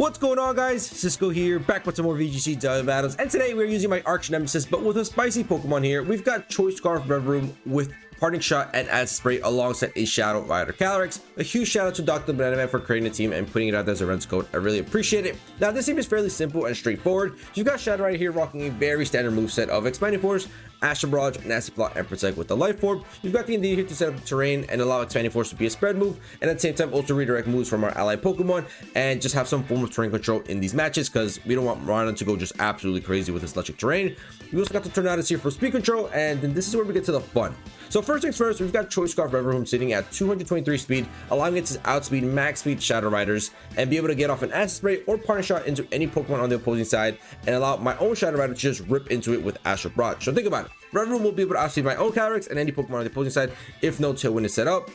What's going on, guys? Cisco here, back with some more VGC daily battles, and today we're using my arch nemesis, but with a spicy Pokemon here. We've got Choice Scarf REVAVROOM with Parting Shot and Acid Spray alongside a Shadow Rider Calyrex. A huge shout out to Dr. Banana Man for creating a team and putting it out as a Rents code. I really appreciate it. Now, this team is fairly simple and straightforward. You've got Shadow Rider here rocking a very standard moveset of Expanding Force, Astral Barrage, Nasty Plot, and Protect with the Life Orb. You've got the Indigo here to set up the terrain and allow Expanding Force to be a spread move, and at the same time also redirect moves from our allied Pokemon and just have some form of terrain control in these matches because we don't want Rhydon to go just absolutely crazy with his electric terrain. We also got the Tornadus here for speed control, and then this is where we get to the fun. So first things first, we've got Choice Scarf REVAVROOM sitting at 223 speed, allowing it to outspeed max speed Shadow Riders and be able to get off an Acid Spray or Parting Shot into any Pokemon on the opposing side and allow my own Shadow Rider to just rip into it with Astral Barrage. So think about it. REVAVROOM will be able to outspeed my own Calyrex and any Pokemon on the opposing side if no Tailwind is set up,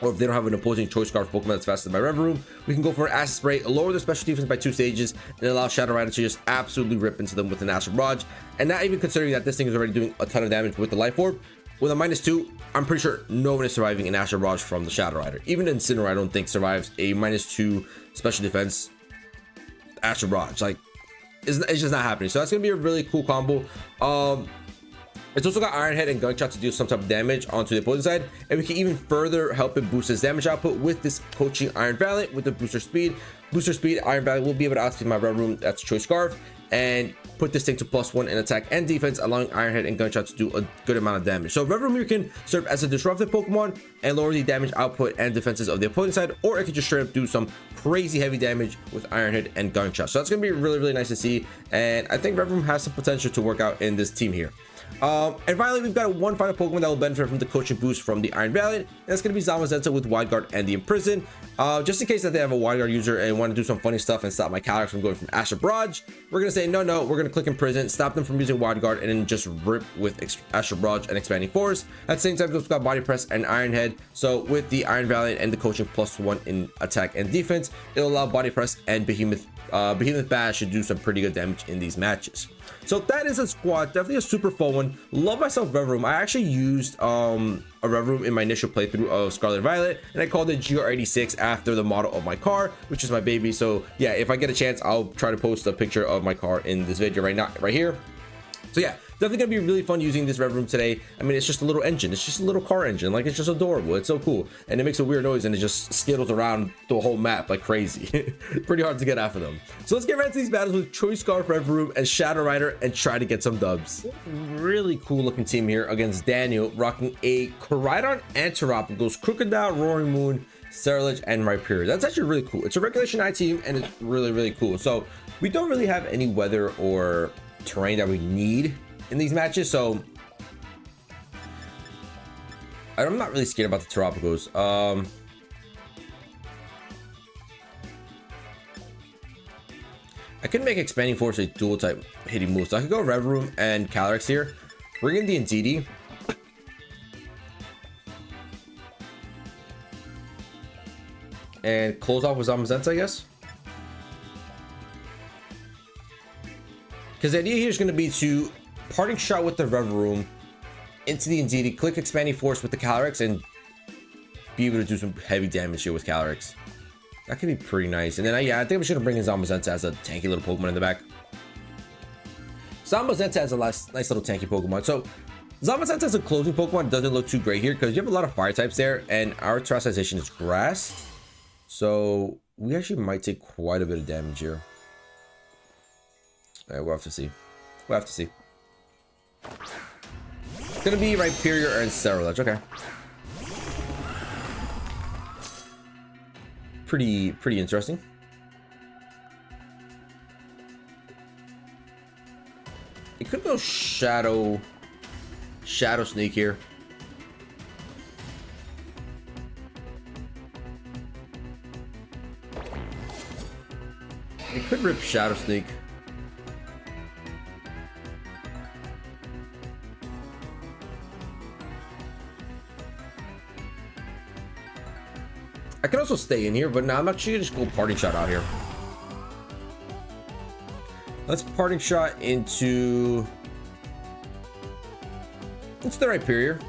or if they don't have an opposing Choice Scarf Pokemon that's faster than my REVAVROOM. We can go for Acid Spray, lower their special defense by 2 stages, and allow Shadow Rider to just absolutely rip into them with an Astral Barrage. And not even considering that this thing is already doing a ton of damage with the Life Orb. With a -2, I'm pretty sure no one is surviving an Astral Barrage from the Shadow Rider. Even Incineroar, I don't think survives a -2 special defense Astral Barrage. Like, it's just not happening. So that's gonna be a really cool combo. It's also got Iron Head and Gunshot to do some type of damage onto the opposing side, and we can even further help it boost his damage output with this coaching Iron Valiant with the booster speed. Booster speed, Iron Valiant will be able to outspeed my REVAVROOM, that's Choice Scarf, and put this thing to +1 in attack and defense, allowing Iron Head and Gunshot to do a good amount of damage. So REVAVROOM here can serve as a disruptive Pokemon and lower the damage output and defenses of the opposing side, or it could just straight up do some crazy heavy damage with Iron Head and Gunshot. So that's going to be really nice to see, and I think REVAVROOM has some potential to work out in this team here. And finally, we've got one final Pokemon that will benefit from the coaching boost from the Iron Valiant, and that's going to be Zamazenta with Wide Guard and the Imprison. Just in case that they have a Wide Guard user and want to do some funny stuff and stop my Calyrex from going from Astral Barrage, we're going to say no, we're going to click Imprison, stop them from using Wide Guard, and then just rip with Astral Barrage and Expanding Force. At the same time, we've got Body Press and Iron Head. So with the Iron Valiant and the coaching +1 in attack and defense, it'll allow Body Press and Behemoth Bash to do some pretty good damage in these matches. So that is a squad, definitely a super fun one. Love myself REVAVROOM. I actually used a REVAVROOM in my initial playthrough of Scarlet and Violet, and I called it GR86 after the model of my car, which is my baby. So yeah, if I get a chance, I'll try to post a picture of my car in this video right here. So yeah, definitely gonna be really fun using this REVAVROOM today. I mean, it's just a little engine. It's just a little car engine. Like, it's just adorable. It's so cool. And it makes a weird noise and it just skittles around the whole map like crazy. Pretty hard to get after them. So let's get right into these battles with Choice Scarf REVAVROOM and Shadow Rider and try to get some dubs. Really cool looking team here against Daniel, rocking a Koraidon Anthropicals, Crocodile, Roaring Moon, Scarlet, and Rhyperior. That's actually really cool. It's a Regulation I team and it's really cool. So we don't really have any weather or terrain that we need in these matches, so I'm not really scared about the Tropicals. I could make Expanding Force a dual type hitting move, so I could go REVAVROOM and Calyrex here, bring in the Indeedee, and close off with Zamazenta, I guess. Because the idea here is going to be to Parting Shot with the REVAVROOM into the Indeedee, click Expanding Force with the Calyrex, and be able to do some heavy damage here with Calyrex. That could be pretty nice. And then I think we should bring in Zamazenta as a tanky little Pokemon in the back. Zamazenta has a nice little tanky Pokemon. So Zamazenta as a closing Pokemon doesn't look too great here because you have a lot of fire types there, and our Terrestrialization is Grass. So we actually might take quite a bit of damage here. We'll have to see. We'll have to see. It's gonna be Rhyperior and Scarlet. Okay. Pretty interesting. It could go Shadow Sneak here. It could rip Shadow Sneak. I can also stay in here, but now I'm actually gonna just go Parting Shot out here. Let's Parting Shot into the Rhyperior,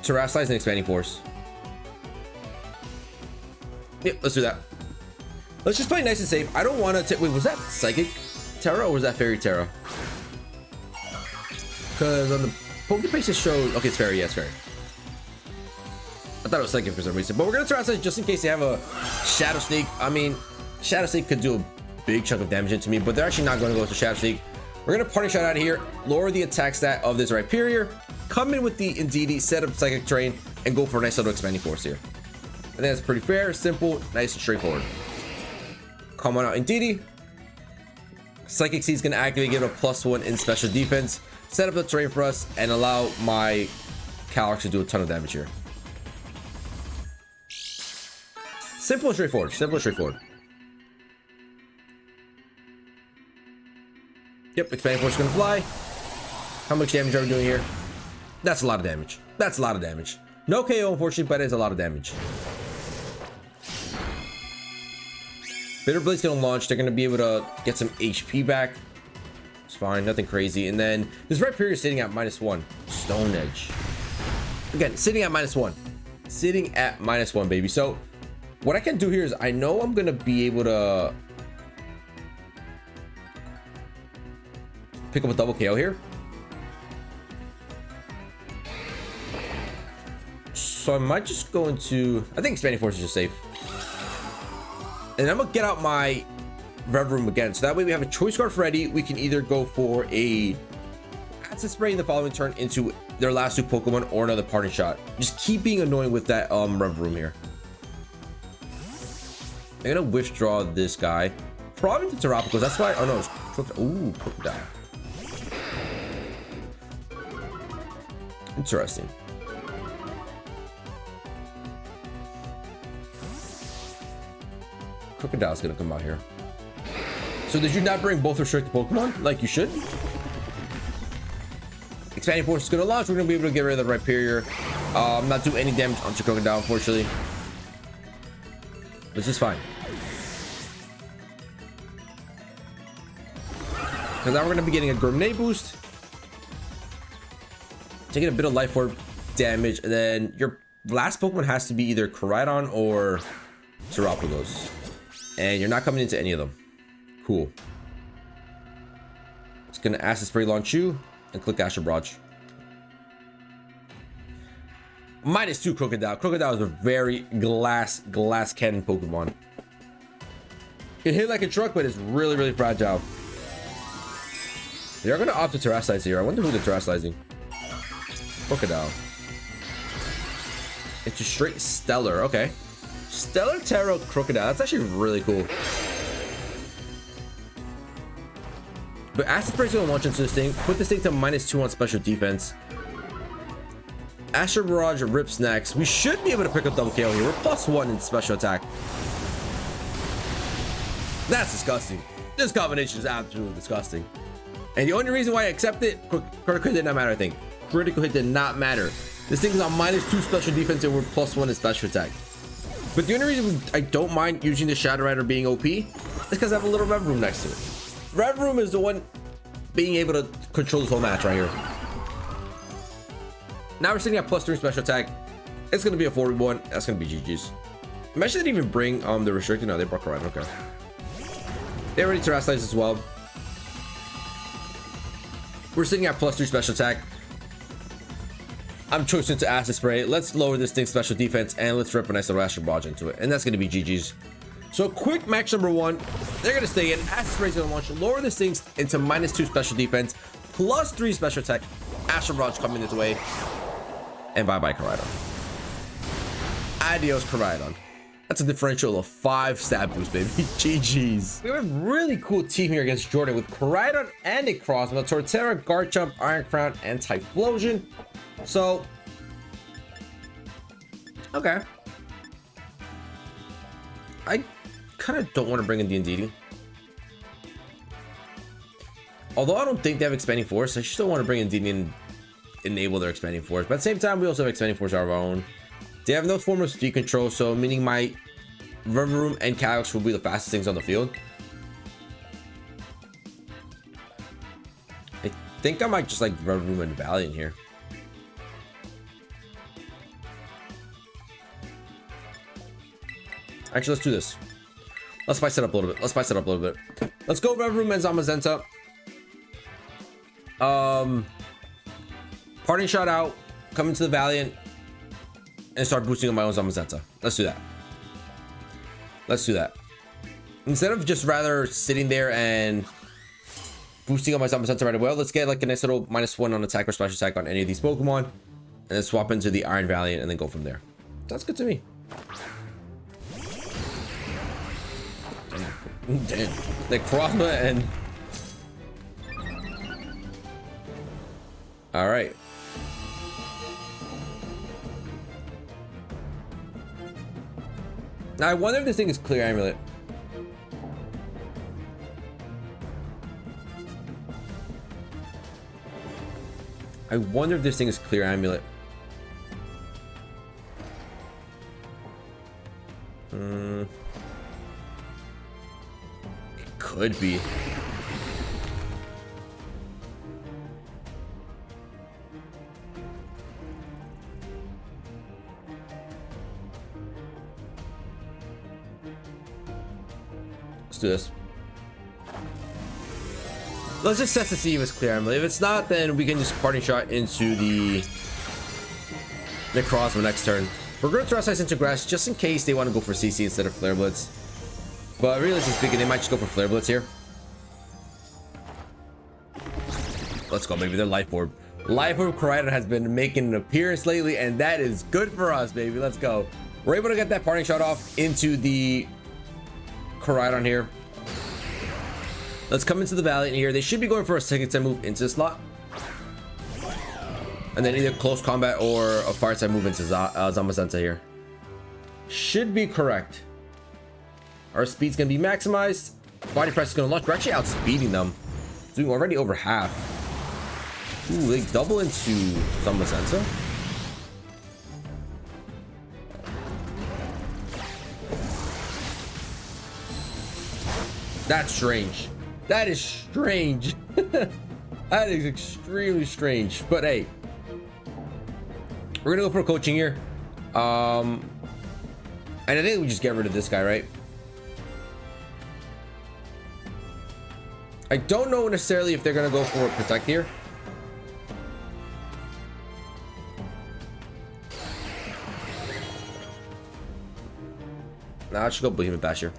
Terrestrialize and Expanding Force. Yep, let's do that. Let's just play nice and safe. I don't want to wait, was that Psychic Terra or was that Fairy Terra? Because on the Pokepage it showed, okay, it's Fairy, yeah, it's Fairy. I thought it was Psychic for some reason, but we're gonna try outside just in case they have a Shadow Sneak. I mean, Shadow Sneak could do a big chunk of damage into me, but they're actually not going to go to Shadow Sneak. We're gonna Parting Shot out of here, lower the attack stat of this Rhyperior, come in with the Indeedee, set up Psychic Terrain, and go for a nice little Expanding Force here. I think that's pretty fair, simple, nice and straightforward. Come on out, Indeedee. Psychic Seed is gonna activate, give it a +1 in special defense, set up the terrain for us, and allow my Calyrex to do a ton of damage here. Simple and straightforward. Simple and straightforward. Yep, Expanding Force is gonna fly. How much damage are we doing here? That's a lot of damage. That's a lot of damage. No KO, unfortunately, but it is a lot of damage. Bitter Blade's gonna launch. They're gonna be able to get some HP back. It's fine, nothing crazy. And then this Rhyperior is sitting at -1. Stone Edge. Again, sitting at -1. Sitting at -1, baby. So what I can do here is I know I'm gonna be able to pick up a double KO here. So I might just go into, I think Expanding Force is just safe. And I'm gonna get out my REVAVROOM again. So that way we have a choice scarf ready. We can either go for a Acid Spray in the following turn into their last 2 Pokemon or another Parting Shot. Just keep being annoying with that REVAVROOM here. I'm gonna withdraw this guy. Probably into Terrapicos. That's why. Oh no, it's ooh, Crocodile. Interesting. Crocodile's gonna come out here. So did you not bring both restricted Pokemon like you should? Expanding Force is gonna launch. We're gonna be able to get rid of the Rhyperior. Not do any damage onto Crocodile, unfortunately. This is fine. Because now we're gonna be getting a Grenade boost. Taking a bit of Life Orb damage, and then your last Pokemon has to be either Koraidon or Terrapicos. And you're not coming into any of them. Cool. It's gonna Acid Spray launch you and click Astral Barrage. -2 Crocodile. Crocodile is a very glass cannon Pokemon. It hit like a truck, but it's really fragile. They're gonna opt to Terrasilize here. I wonder who they're Terrasilizing. Crocodile. It's a straight Stellar. Okay. Stellar Terra Crocodile. That's actually really cool. But Acid Spray's gonna launch into this thing. Put this thing to -2 on special defense. Astral Barrage rips next. We should be able to pick up double KO here. We're +1 in special attack. That's disgusting. This combination is absolutely disgusting. And the only reason why I accept it, critical hit did not matter, I think. Critical hit did not matter. This thing is on -2 special defense and we're +1 in special attack. But the only reason I don't mind using the Shadow Rider being OP is because I have a little REVAVROOM next to it. REVAVROOM is the one being able to control this whole match right here. Now we're sitting at +3 special attack. It's going to be a 4v1. That's going to be GG's. Imagine they didn't even bring the restricted. No, they brought Koraidon. Okay. They already Terrasilize as well. We're sitting at +3 special attack. I'm choosing to Acid Spray. Let's lower this thing's special defense and let's rip a nice little Astral Barrage into it. And that's going to be GG's. So quick match number 1. They're going to stay in. Acid Spray's going to launch. Lower this thing's into -2 special defense. +3 special attack. Astral Barrage coming this way. And bye-bye Koraidon. Adios Koraidon. That's a differential of 5 stat boost, baby. GG's. We have a really cool team here against Jordan with Koraidon and a Crossbow, Torterra, Garchomp, Iron Crown, and Typhlosion. So, okay. I kind of don't want to bring in the Indeedee. Although I don't think they have Expanding Force, I still want to bring in Indeedee and enable their Expanding Force. But at the same time, we also have Expanding Force of our own. They have no form of speed control, so meaning my REVAVROOM and Calyrex will be the fastest things on the field. I think I might just like REVAVROOM and Valiant here. Actually, let's do this. Let's spice it up a little bit. Let's spice it up a little bit. Let's go REVAVROOM and Zamazenta. Parting shot out, come into the Valiant, and start boosting on my own Zamazenta. Let's do that. Let's do that. Instead of just rather sitting there and boosting on my Zamazenta right away, let's get like a nice little -1 on attack or special attack on any of these Pokemon, and then swap into the Iron Valiant and then go from there. That's good to me. Damn. Like Crossma and... Alright. Now I wonder if this thing is Clear Amulet. I wonder if this thing is Clear Amulet. It could be. Let's do this. Let's just test to see if it's Clear Amulet. If it's not, then we can just parting shot into the Necrozma next turn. We're going to throw Ice into Grass just in case they want to go for CC instead of Flare Blitz. But realistically speaking, they might just go for Flare Blitz here. Let's go, baby. They're Life Orb. Life Orb Koraidon has been making an appearance lately, and that is good for us, baby. Let's go. We're able to get that parting shot off into the Koraidon here. Let's come into the Valiant here. They should be going for a second time move into the slot. And then either close combat or a fire type move into Zamazenta here. Should be correct. Our speed's gonna be maximized. Body press is gonna launch. We're actually outspeeding them. Doing already over half. Ooh, they double into Zamazenta. That's strange. That is strange. That is extremely strange. But hey, we're gonna go for coaching here. And I think we just get rid of this guy, right? I don't know necessarily if they're gonna go for protect here. Nah, I should go Behemoth Bash here.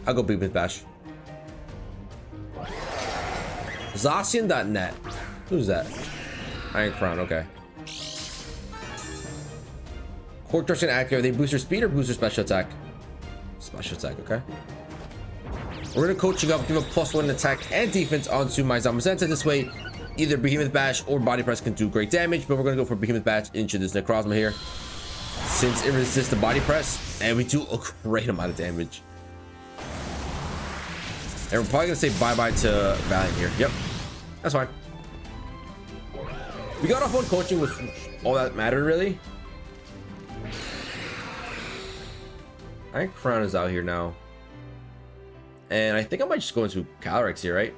I'll go Behemoth Bash. Zacian.net. Who's that? Iron Crown, okay. Core Thrust and Accurate. They boost your speed or boost your special attack? Special attack, okay. We're gonna coaching up, give a +1 attack and defense onto my Zamazenta. This way, either Behemoth Bash or Body Press can do great damage, but we're gonna go for Behemoth Bash into this Necrozma here. Since it resists the Body Press, and we do a great amount of damage. And we're probably gonna say bye-bye to Valiant here. Yep, that's fine. We got off one coaching, with all that mattered really. Iron Crown is out here now. And I think I might just go into Calyrex here, right?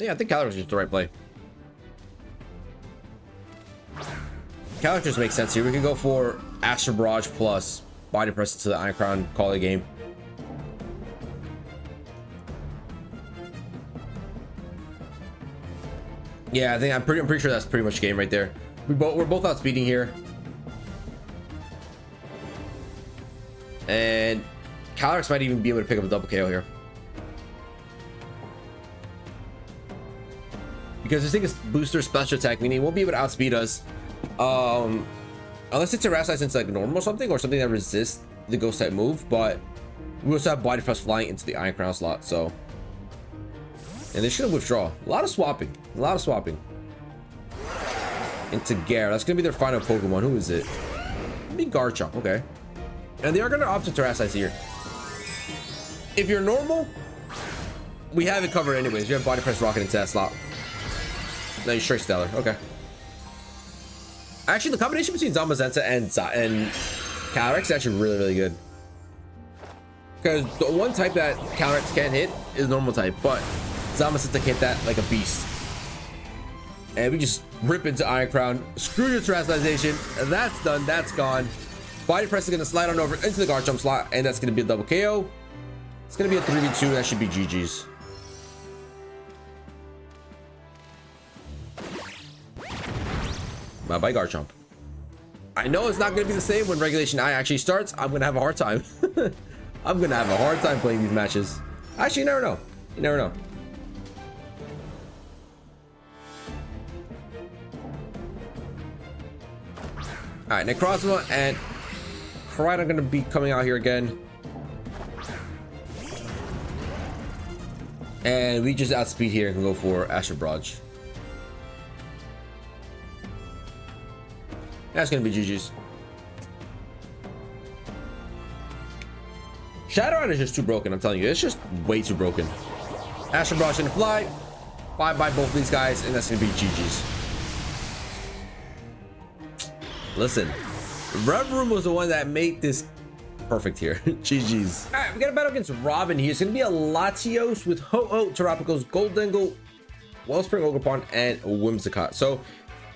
Yeah, I think Calyrex is just the right play. Calyrex just makes sense here. We can go for Astral Barrage plus Body Press to the Iron Crown, call it a game. Yeah, I think I'm pretty sure that's pretty much game right there. We're both outspeeding here. And Calyrex might even be able to pick up a double KO here. Because this thing is booster special attack, meaning it won't be able to outspeed us. Unless it's a Terrasilize into like normal or something that resists the ghost type move, but we also have Body Press flying into the Iron Crown slot, so. And they're just gonna withdraw. A lot of swapping. Into Gare. That's gonna be their final Pokemon. Who is it? Be Garchomp, okay. And they are gonna opt to Terrasilize here. If you're normal, we have it covered anyways. You have Body Press rocket into that slot. No, you're straight Stellar, okay. Actually, the combination between Zamazenta and Calyrex is actually really good. Because the one type that Calyrex can't hit is normal type, but Zamazenta can hit that like a beast. And we just rip into Iron Crown. Screw your Terastallization. That's done. That's gone. Body Press is going to slide on over into the Garchomp slot. And that's going to be a double KO. It's going to be a 3v2. That should be GG's. Bye-bye, Garchomp. I know it's not going to be the same when Regulation I actually starts. I'm going to have a hard time. I'm going to have a hard time playing these matches. Actually, you never know. You never know. All right, Necrozma and Koraidon are going to be coming out here again. And we just outspeed here and can go for Astral Barrage. That's going to be GG's. Shadow Rider is just too broken, I'm telling you. It's just way too broken. Astral Barrage gonna fly. Bye-bye both of these guys, and that's going to be GG's. Listen, REVAVROOM was the one that made this perfect here. GG's. All right, we got a battle against Robin here. It's going to be a Latios with Ho-Oh, Terapagos, Goldengle, Wellspring, Ogerpon, and Whimsicott. So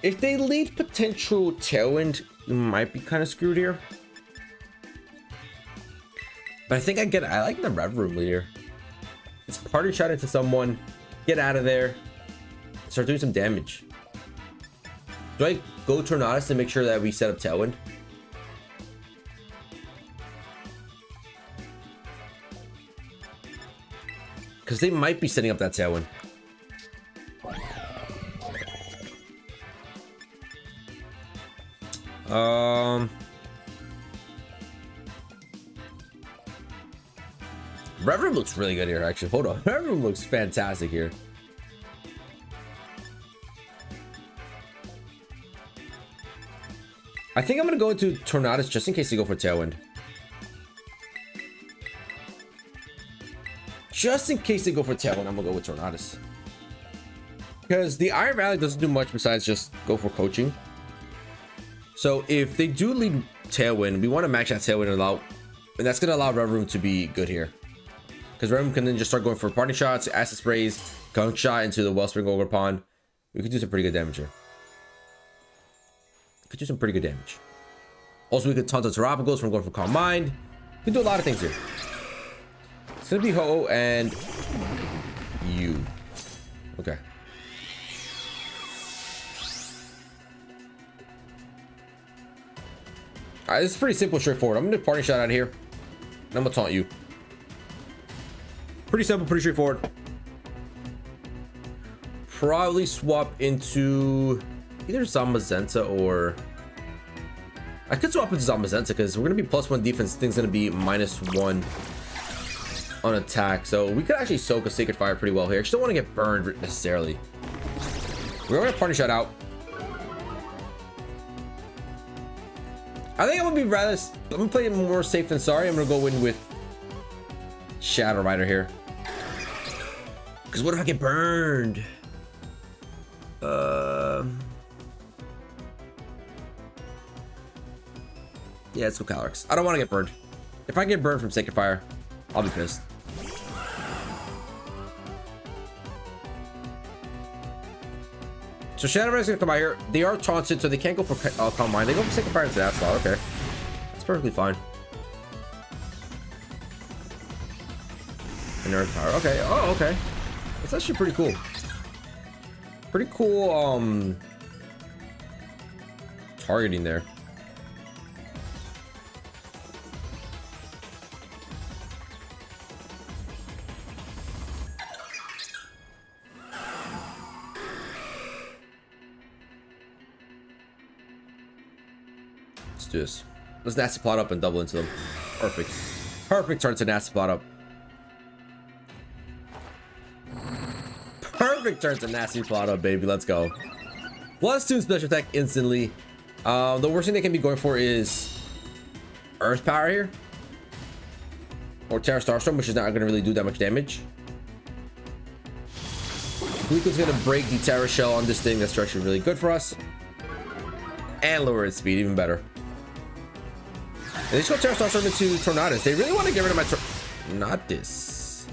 if they lead potential Tailwind, you might be kind of screwed here. But I think I like the REVAVROOM here. It's party shot into someone, get out of there, start doing some damage. Do I go Tornadus to make sure that we set up Tailwind? Because they might be setting up that Tailwind. REVAVROOM looks really good here, actually. Hold on. REVAVROOM looks fantastic here. I think I'm going to go into Tornadus just in case they go for Tailwind. Just in case they go for Tailwind, I'm going to go with Tornadus. Because the Iron Valley doesn't do much besides just go for coaching. So if they do lead Tailwind, we want to match that Tailwind and that's going to allow REVAVROOM to be good here. Because REVAVROOM can then just start going for party shots, acid sprays, Gunk Shot into the Wellspring Ogerpon. We could do some pretty good damage here. Could do some pretty good damage. Also, we could taunt the Terapagos from going for Calm Mind. We could do a lot of things here. It's gonna be Ho-Oh and you. Okay. Alright, this is pretty simple, straightforward. I'm gonna party shot out of here. And I'm gonna taunt you. Pretty simple, pretty straightforward. Probably swap into either Zamazenta or I could swap into Zamazenta because we're gonna be +1 defense. Thing's gonna be -1 on attack, so we could actually soak a Sacred Fire pretty well here. I just don't want to get burned necessarily. We're gonna party shot out. I think I'm gonna play it more safe than sorry. I'm gonna go in with Shadow Rider here. Because what if I get burned? Yeah, let's go Calyrex. I don't want to get burned. If I get burned from Sacred Fire, I'll be pissed. So Shadow Rider's gonna come out here. They are taunted, so they can't go for Calm Mind. They go for Sacred Fire into that slot. Okay, that's perfectly fine. And Earth Power. Okay. Oh, okay. That's actually pretty cool. Pretty cool. Targeting there. Let's do this. Let's nasty plot up and double into them. Perfect. Perfect turn to nasty plot up. Perfect turn to nasty plot up, baby. Let's go. +2 special attack instantly. The worst thing they can be going for is Earth Power here. Or Terra Starstorm, which is not going to really do that much damage. Gleeko's going to break the Terra Shell on this thing. That's actually really good for us. And lower its speed, even better. And they just go Terra Starstorm into Tornadus. They really want to get rid of my Tornadus.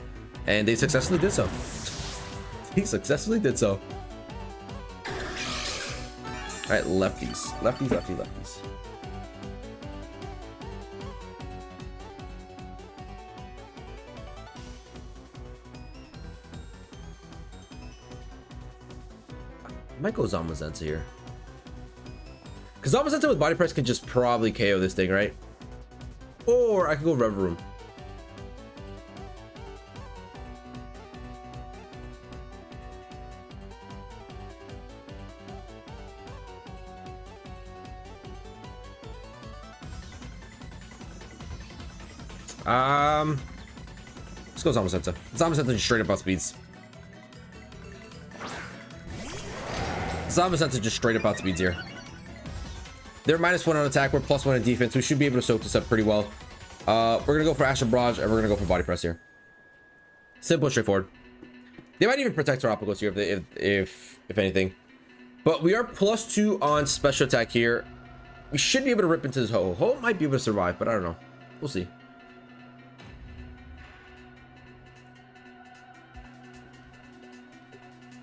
And they successfully did so. He successfully did so. All right, lefties, lefties. I might go Zamazenta here. Because Zamazenta with body press can just probably KO this thing, right? Or I could go REVAVROOM. Let's go Zamazenta. Zamazenta just straight up out speeds. Zamazenta just straight up out speeds here. They're -1 on attack. We're +1 in defense. We should be able to soak this up pretty well. We're gonna go for Astral Barrage and we're gonna go for body press here. Simple and straightforward. They might even protect our Opticos here if anything. But we are +2 on special attack here. We should be able to rip into this Ho. Ho might be able to survive, but I don't know. We'll see.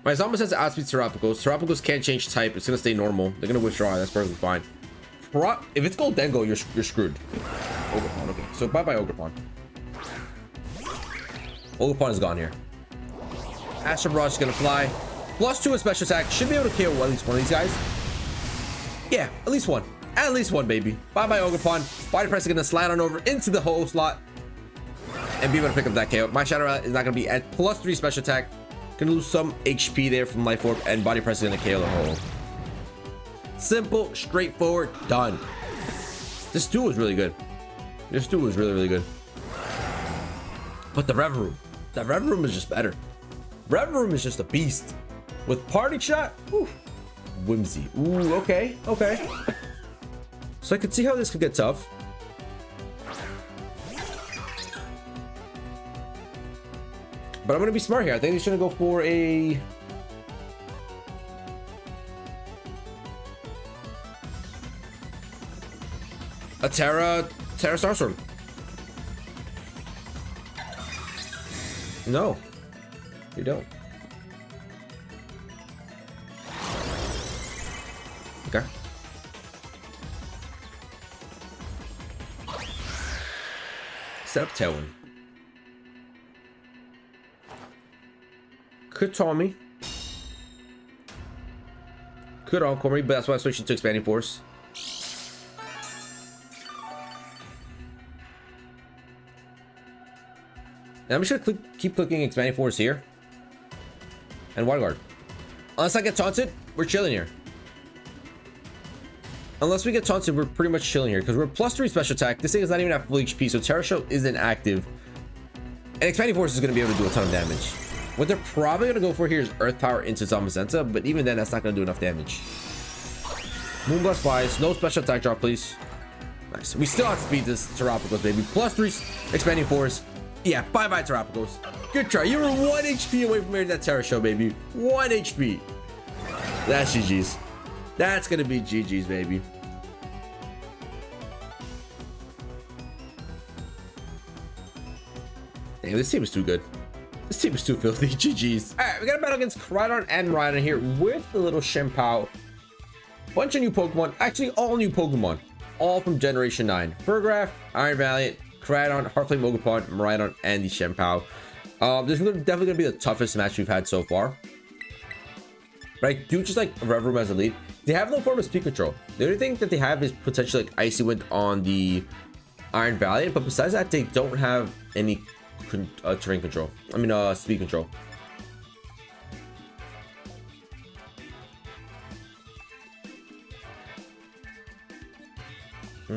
My Zomba says outspeed Terapicos. Terapicos can't change type. It's gonna stay normal. They're gonna withdraw. That's perfectly fine. If it's Goldengo, you're screwed. Ogerpon, okay. So bye-bye Ogerpon. Ogerpon is gone here. Astral Barrage is gonna fly. +2 in special attack. Should be able to KO at least one of these guys. Yeah, at least one. At least one, baby. Bye-bye Ogerpon. Body press is gonna slide on over into the hole slot and be able to pick up that KO. My Shadow is not gonna be at +3 special attack. Gonna lose some HP there from Life Orb, and body press is gonna KO the hole. Simple, straightforward, done. This duel is really good. This duel is really good. But the REVAVROOM is just better. REVAVROOM is just a beast. With Parting Shot, whew, whimsy. Ooh, okay. So I could see how this could get tough. But I'm gonna be smart here. I think he's gonna go for a Terra Starstorm. No, you don't. Okay. Set up Tailwind. Could Tommy. Could Encore me, but that's why I switched to Expanding Force. And I'm just gonna keep clicking Expanding Force here. And Wild Guard. Unless I get taunted, we're chilling here. Unless we get taunted, we're pretty much chilling here. Because we're +3 special attack. This thing is not even at full HP, so Terra Shell isn't active. And Expanding Force is gonna be able to do a ton of damage. What they're probably gonna go for here is Earth Power into Zamazenta, but even then, that's not gonna do enough damage. Moonblast flies, no special attack drop, please. Nice. We still outspeed this Terapicos, baby. +3 Expanding Force. Yeah, bye-bye Terapicos. Good try. You were 1 HP away from hitting that Terra Shell, baby. 1 HP. That's GG's. That's gonna be GG's, baby. Damn, this team is too good. This team is too filthy. GG's. All right, we got a battle against Crydon and Rhydon here with the little Shempao. Bunch of new Pokemon. Actually, all new Pokemon. All from Generation 9. Furgraf, Iron Valiant, Crydon, Heartflame Ogerpon, Rhydon, and the Shempao. This is definitely going to be the toughest match we've had so far. But I do just like REVAVROOM as a lead. They have no form of speed control. The only thing that they have is potentially like Icy Wind on the Iron Valiant. But besides that, they don't have any terrain control. I mean, speed control. I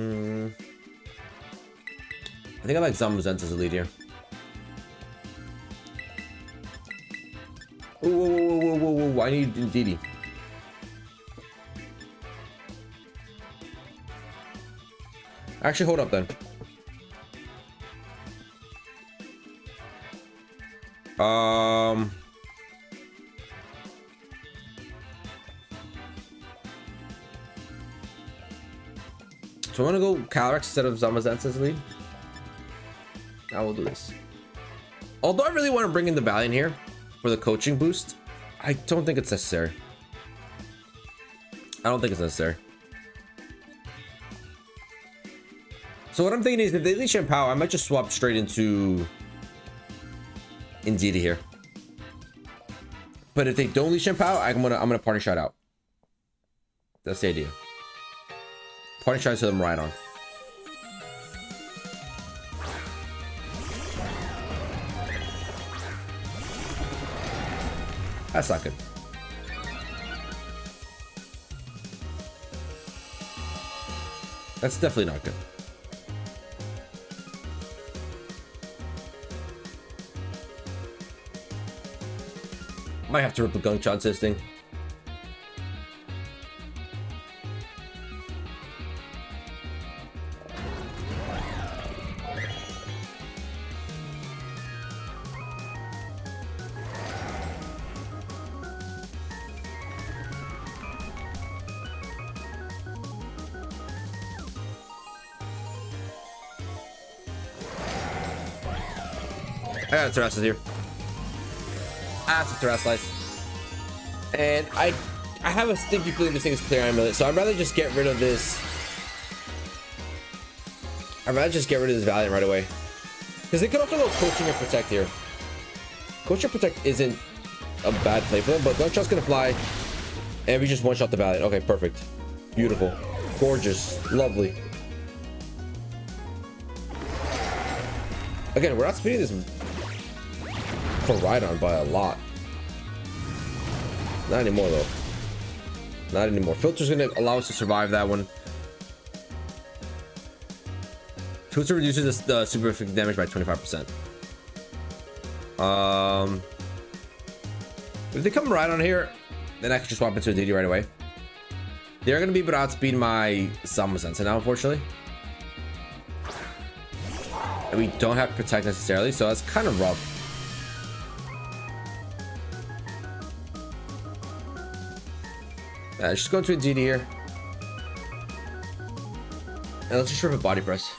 think I like Zamazenta as a lead here. Whoa, I need Indeedee. Actually, hold up then. So I'm gonna go Calyrex instead of Zamazenta's lead. I will do this. Although I really want to bring in the Valiant here for the coaching boost, I don't think it's necessary. I don't think it's necessary. So what I'm thinking is if they leech power, I might just swap straight into Indigo here. But if they don't leech power, I'm gonna party shot out. That's the idea. Party shot to them right on. That's not good. That's definitely not good. Might have to rip a gunk shot this thing. I got a Terrassus here. That's a Terrassus. And I have a stinky feeling this thing is clear amulet, so I'd rather just get rid of this. I'd rather just get rid of this Valiant right away. Because they could also go Coaching or Protect here. Coach or Protect isn't a bad play for them, but Gunshot's gonna fly. And we just one-shot the Valiant. Okay, perfect. Beautiful. Gorgeous. Lovely. Again, we're not speeding this Rhydon by a lot. Not anymore though. Not anymore. Filter's gonna allow us to survive that one. Filter reduces the super effective damage by 25%. If they come right on here, then I can just swap into a DD right away. They're gonna be able to outspeed my Sama Sensei now, unfortunately. And we don't have Protect necessarily, so that's kind of rough. Just go into a DD here. And let's just rip a body press.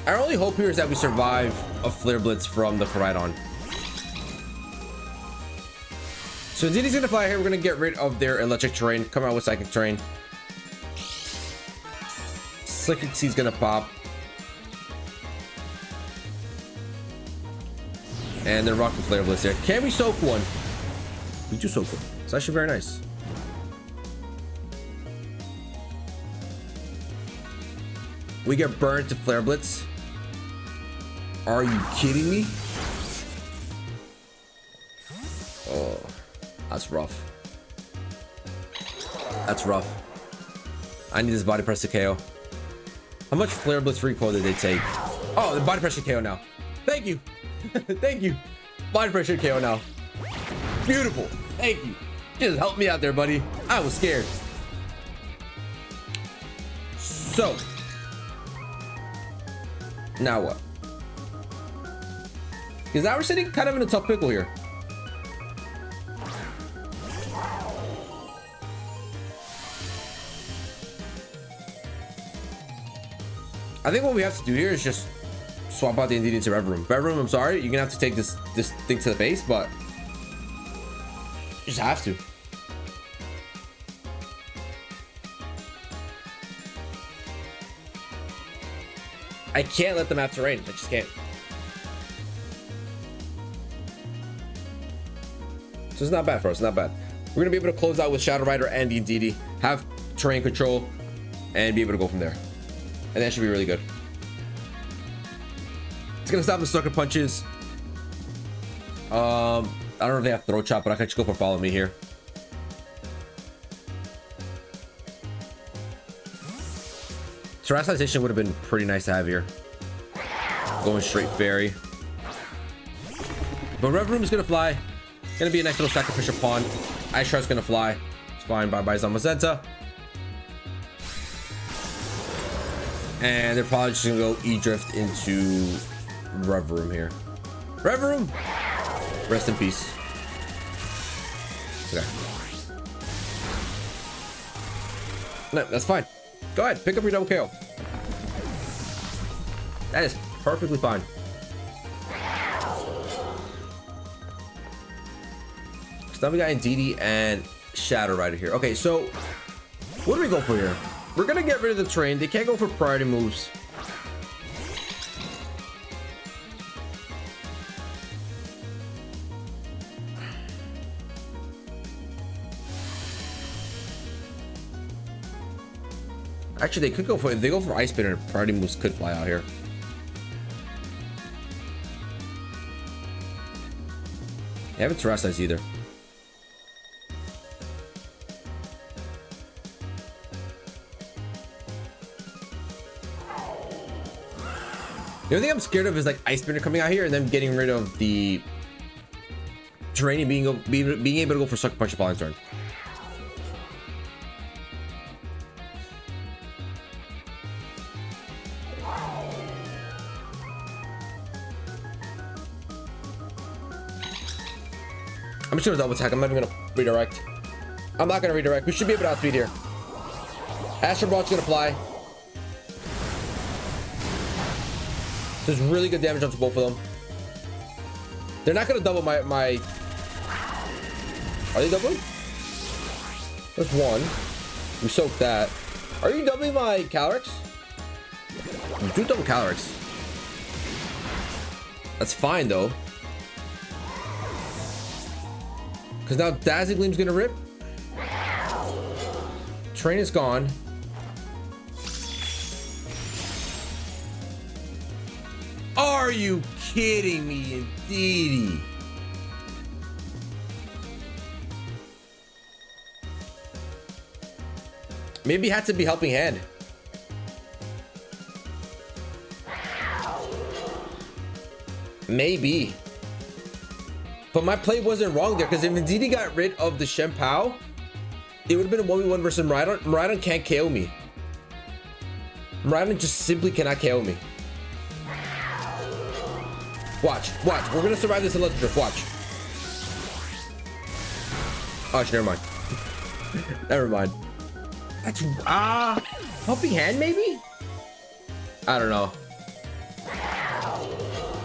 Our only hope here is that we survive a Flare Blitz from the Koraidon. So DD's gonna fly here. We're gonna get rid of their electric terrain. Come out with psychic terrain. Psychic Seed's gonna pop. And they're rocking Flare Blitz here. Can we soak one? We do soak one. It's actually very nice. We get burned to Flare Blitz. Are you kidding me? Oh, that's rough. That's rough. I need this body press to KO. How much Flare Blitz recoil did they take? Oh, the body press should KO now. Thank you. Thank you. Body pressure KO now. Beautiful. Thank you. Just help me out there, buddy. I was scared. So now what? Because now we're sitting kind of in a tough pickle here. I think what we have to do here is just swap out the Indigo to REVAVROOM. REVAVROOM, I'm sorry, you're gonna have to take this thing to the face, but you just have to. I can't let them have terrain. I just can't. So it's not bad for us. Not bad. We're gonna be able to close out with Shadow Rider and the Indigo, have terrain control, and be able to go from there. And that should be really good. It's gonna stop the sucker punches. I don't know if they have throat chop, but I can just go for follow me here. Terrestrialization would have been pretty nice to have here. Going straight fairy. But REVAVROOM is gonna fly. Gonna be a nice little sacrificial pawn. Ice Shard's gonna fly. It's fine. Bye bye Zamazenta. And they're probably just gonna go E-Drift into REVAVROOM here. REVAVROOM! Rest in peace. Okay. No, that's fine. Go ahead, pick up your double KO. That is perfectly fine. Because now we got Indeedee and Shadow Rider here. Okay, so what do we go for here? We're gonna get rid of the train. They can't go for priority moves. Actually, they could go for, if they go for Ice Spinner, priority moves could fly out here. They haven't terrestrialized either. The only thing I'm scared of is like Ice Spinner coming out here and then getting rid of the terrain and being able to go for Sucker Punch the following turn. I'm just gonna double attack. I'm not even gonna redirect. I'm not gonna redirect. We should be able to outspeed here. Astral Barrage's gonna fly. There's really good damage onto both of them. They're not gonna double my. Are they doubling? There's one. We soaked that. Are you doubling my Calyrex? Do double Calyrex. That's fine though. Because now Dazzling Gleam's gonna rip. Train is gone. Are you kidding me, Indeedee? Maybe it had to be Helping Hand. Maybe. But my play wasn't wrong there, because if Indeedee got rid of the Shenpao, it would have been a 1v1 versus Miraidon. Miraidon can't KO me. Miraidon just simply cannot KO me. Watch, watch. We're gonna survive this Electric Drift. Watch. Oh, never mind. Never mind. That's Helping Hand maybe? I don't know.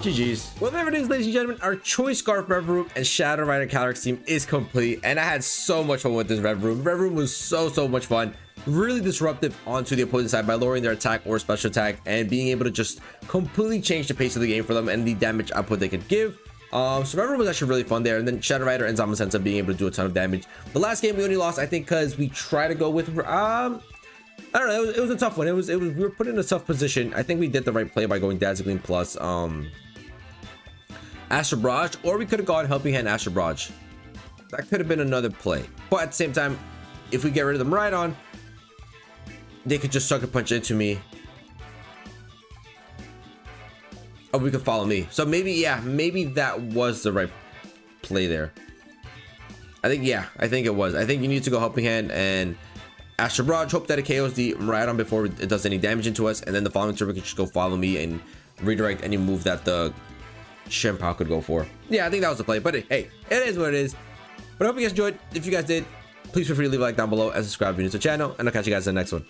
GG's. Well, there it is, ladies and gentlemen. Our Choice Scarf REVAVROOM and Shadow Rider Calyrex team is complete, and I had so much fun with this REVAVROOM. REVAVROOM was so much fun. Really disruptive onto the opposing side by lowering their attack or special attack and being able to just completely change the pace of the game for them and the damage output they could give. So REVAVROOM was actually really fun there, and then Shadow Rider and Zamasensa being able to do a ton of damage. The last game we only lost, I think, because we tried to go with I don't know. It was a tough one. It was we were put in a tough position. I think we did the right play by going Dazzling Gleam plus Astral Barrage, or we could have gone Helping Hand Astral Barrage. That could have been another play. But at the same time, if we get rid of the Miraidon, they could just Sucker Punch into me. Or we could follow me. So maybe, yeah, maybe that was the right play there. I think it was. I think you need to go Helping Hand and Astral Barrage, hope that it KOs the Miraidon before it does any damage into us, and then the following turn we can just go follow me and redirect any move that the Shenpao could go for. Yeah, I think that was the play, but hey, it is what it is. But I hope you guys enjoyed. If you guys did, please feel free to leave a like down below and subscribe if you're new to the channel, and I'll catch you guys in the next one.